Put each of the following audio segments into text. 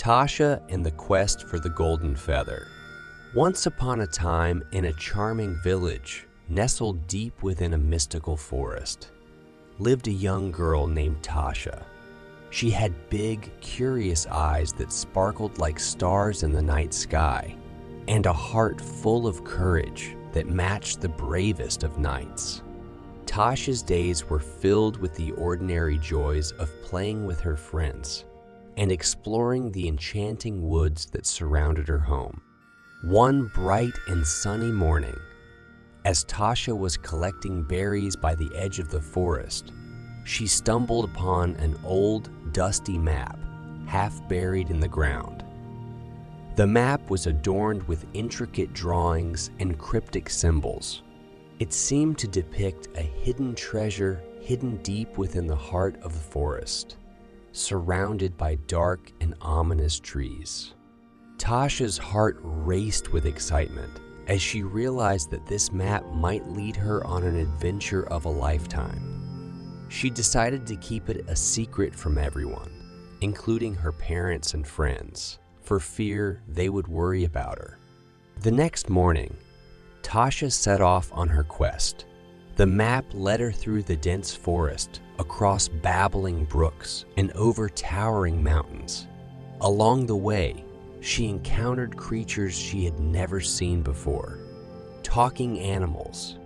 Tasha and the Quest for the Golden Feather. Once upon a time, in a charming village, nestled deep within a mystical forest, lived a young girl named Tasha. She had big, curious eyes that sparkled like stars in the night sky, and a heart full of courage that matched the bravest of knights. Tasha's days were filled with the ordinary joys of playing with her friends and exploring the enchanting woods that surrounded her home. One bright and sunny morning, as Tasha was collecting berries by the edge of the forest, she stumbled upon an old, dusty map, half buried in the ground. The map was adorned with intricate drawings and cryptic symbols. It seemed to depict a hidden treasure hidden deep within the heart of the forest, surrounded by dark and ominous trees. Tasha's heart raced with excitement as she realized that this map might lead her on an adventure of a lifetime. She decided to keep it a secret from everyone, including her parents and friends, for fear they would worry about her. The next morning, Tasha set off on her quest. The map led her through the dense forest, across babbling brooks, and over towering mountains. Along the way, she encountered creatures she had never seen before, talking animals,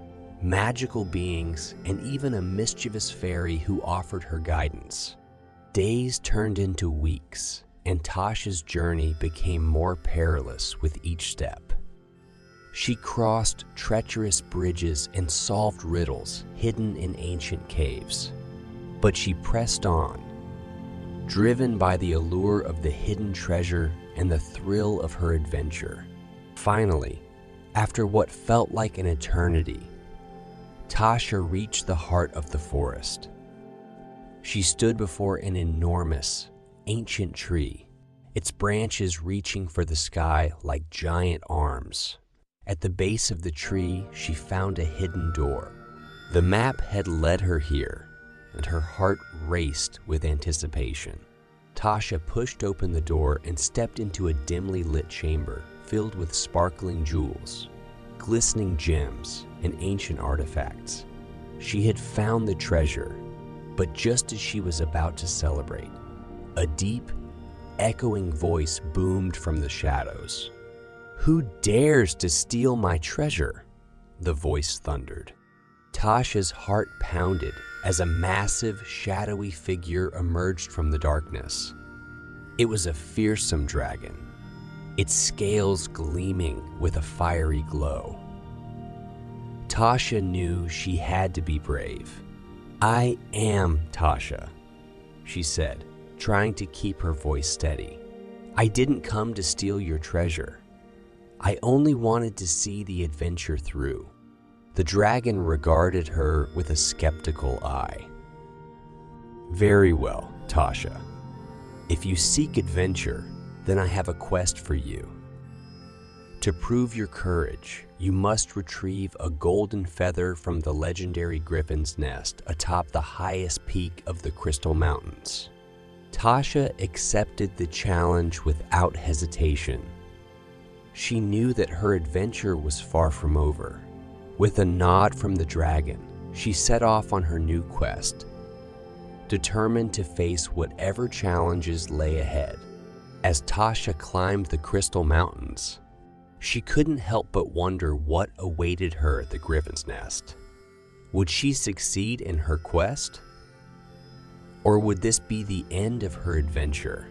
magical beings, and even a mischievous fairy who offered her guidance. Days turned into weeks, and Tasha's journey became more perilous with each step. She crossed treacherous bridges and solved riddles hidden in ancient caves. But she pressed on, driven by the allure of the hidden treasure and the thrill of her adventure. Finally, after what felt like an eternity, Tasha reached the heart of the forest. She stood before an enormous, ancient tree, its branches reaching for the sky like giant arms. At the base of the tree, she found a hidden door. The map had led her here, and her heart raced with anticipation. Tasha pushed open the door and stepped into a dimly lit chamber filled with sparkling jewels, glistening gems, and ancient artifacts. She had found the treasure, but just as she was about to celebrate, a deep, echoing voice boomed from the shadows. "Who dares to steal my treasure?" the voice thundered. Tasha's heart pounded as a massive, shadowy figure emerged from the darkness. It was a fearsome dragon, its scales gleaming with a fiery glow. Tasha knew she had to be brave. "I am Tasha," she said, trying to keep her voice steady. "I didn't come to steal your treasure. I only wanted to see the adventure through." The dragon regarded her with a skeptical eye. "Very well, Tasha. If you seek adventure, then I have a quest for you. To prove your courage, you must retrieve a golden feather from the legendary Griffins Nest atop the highest peak of the Crystal Mountains." Tasha accepted the challenge without hesitation. She knew that her adventure was far from over. With a nod from the dragon, she set off on her new quest, determined to face whatever challenges lay ahead. As Tasha climbed the Crystal Mountains, she couldn't help but wonder what awaited her at the Griffins Nest. Would she succeed in her quest? Or would this be the end of her adventure?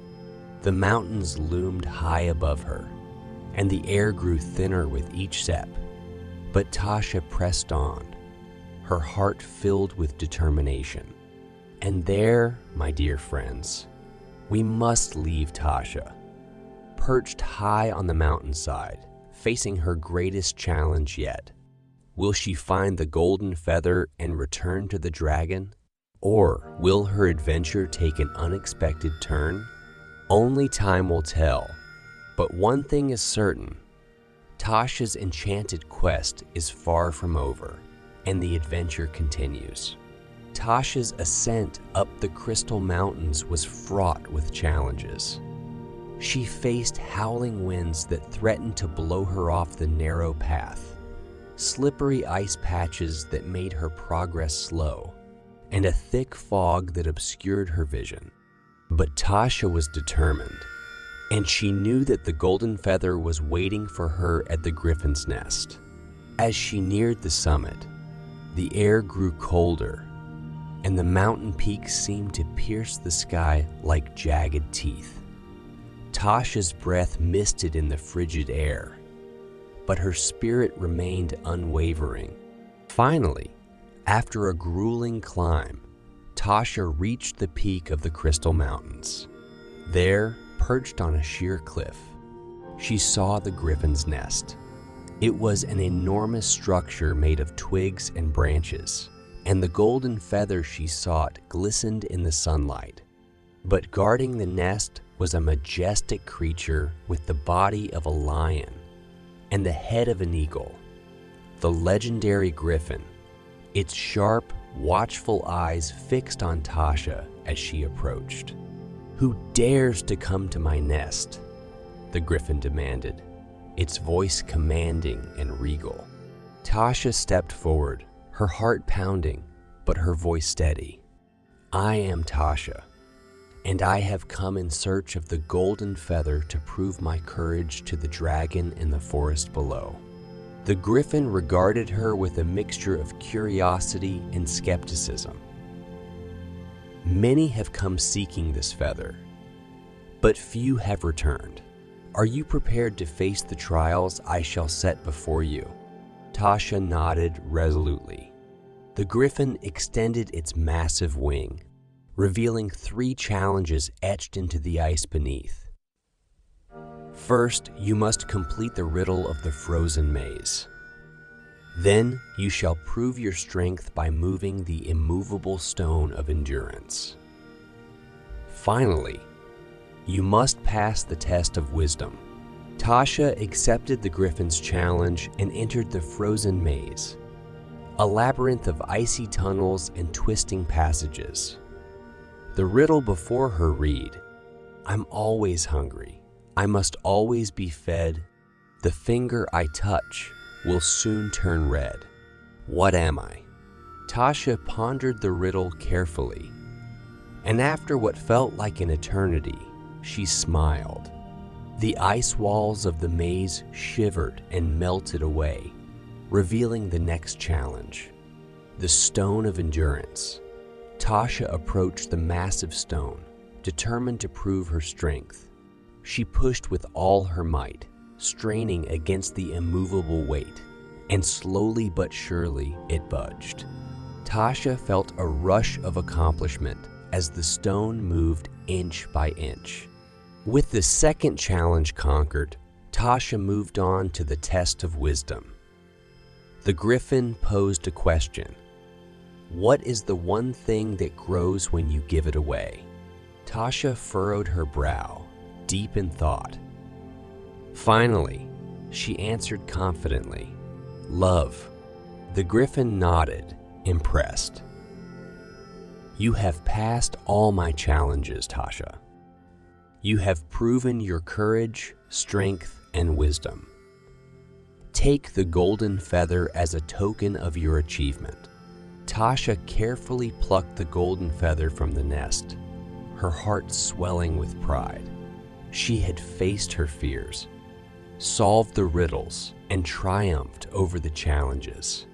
The mountains loomed high above her, and the air grew thinner with each step. But Tasha pressed on, her heart filled with determination. And there, my dear friends, we must leave Tasha, perched high on the mountainside, facing her greatest challenge yet. Will she find the golden feather and return to the dragon? Or will her adventure take an unexpected turn? Only time will tell. But one thing is certain, Tasha's enchanted quest is far from over, and the adventure continues. Tasha's ascent up the Crystal Mountains was fraught with challenges. She faced howling winds that threatened to blow her off the narrow path, slippery ice patches that made her progress slow, and a thick fog that obscured her vision. But Tasha was determined, and she knew that the golden feather was waiting for her at the Griffins Nest. As she neared the summit, the air grew colder, and the mountain peaks seemed to pierce the sky like jagged teeth. Tasha's breath misted in the frigid air, but her spirit remained unwavering. Finally, after a grueling climb, Tasha reached the peak of the Crystal Mountains. There, perched on a sheer cliff, she saw the Griffin's Nest. It was an enormous structure made of twigs and branches, and the golden feather she sought glistened in the sunlight. But guarding the nest was a majestic creature with the body of a lion and the head of an eagle, the legendary Griffin, its sharp, watchful eyes fixed on Tasha as she approached. "Who dares to come to my nest?" the Griffin demanded, its voice commanding and regal. Tasha stepped forward, her heart pounding, but her voice steady. "I am Tasha, and I have come in search of the golden feather to prove my courage to the dragon in the forest below." The Griffin regarded her with a mixture of curiosity and skepticism. "Many have come seeking this feather, but few have returned. Are you prepared to face the trials I shall set before you?" Tasha nodded resolutely. The Griffin extended its massive wing, revealing 3 challenges etched into the ice beneath. "First, you must complete the riddle of the frozen maze. Then you shall prove your strength by moving the immovable stone of endurance. Finally, you must pass the test of wisdom." Tasha accepted the Griffin's challenge and entered the frozen maze, a labyrinth of icy tunnels and twisting passages. The riddle before her read, "I'm always hungry. I must always be fed. The finger I touch will soon turn red. What am I?" Tasha pondered the riddle carefully, and after what felt like an eternity, she smiled. The ice walls of the maze shivered and melted away, revealing the next challenge, the Stone of Endurance. Tasha approached the massive stone, determined to prove her strength. She pushed with all her might, straining against the immovable weight, and slowly but surely it budged. Tasha felt a rush of accomplishment as the stone moved inch by inch. With the second challenge conquered, Tasha moved on to the test of wisdom. The Griffin posed a question. "What is the one thing that grows when you give it away?" Tasha furrowed her brow, deep in thought. Finally, she answered confidently, "Love." The Griffin nodded, impressed. "You have passed all my challenges, Tasha. You have proven your courage, strength, and wisdom. Take the golden feather as a token of your achievement." Tasha carefully plucked the golden feather from the nest, her heart swelling with pride. She had faced her fears, solved the riddles, and triumphed over the challenges.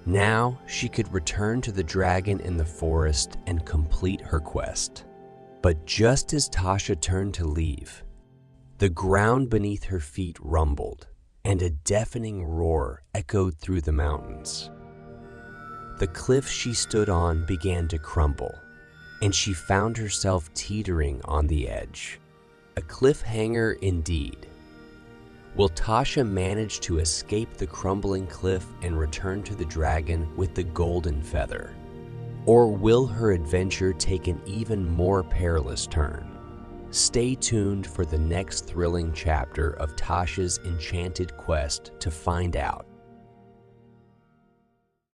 Now she could return to the dragon in the forest and complete her quest. But just as Tasha turned to leave, the ground beneath her feet rumbled, and a deafening roar echoed through the mountains. The cliff she stood on began to crumble, and she found herself teetering on the edge. A cliffhanger indeed. Will Tasha manage to escape the crumbling cliff and return to the dragon with the golden feather? Or will her adventure take an even more perilous turn? Stay tuned for the next thrilling chapter of Tasha's enchanted quest to find out.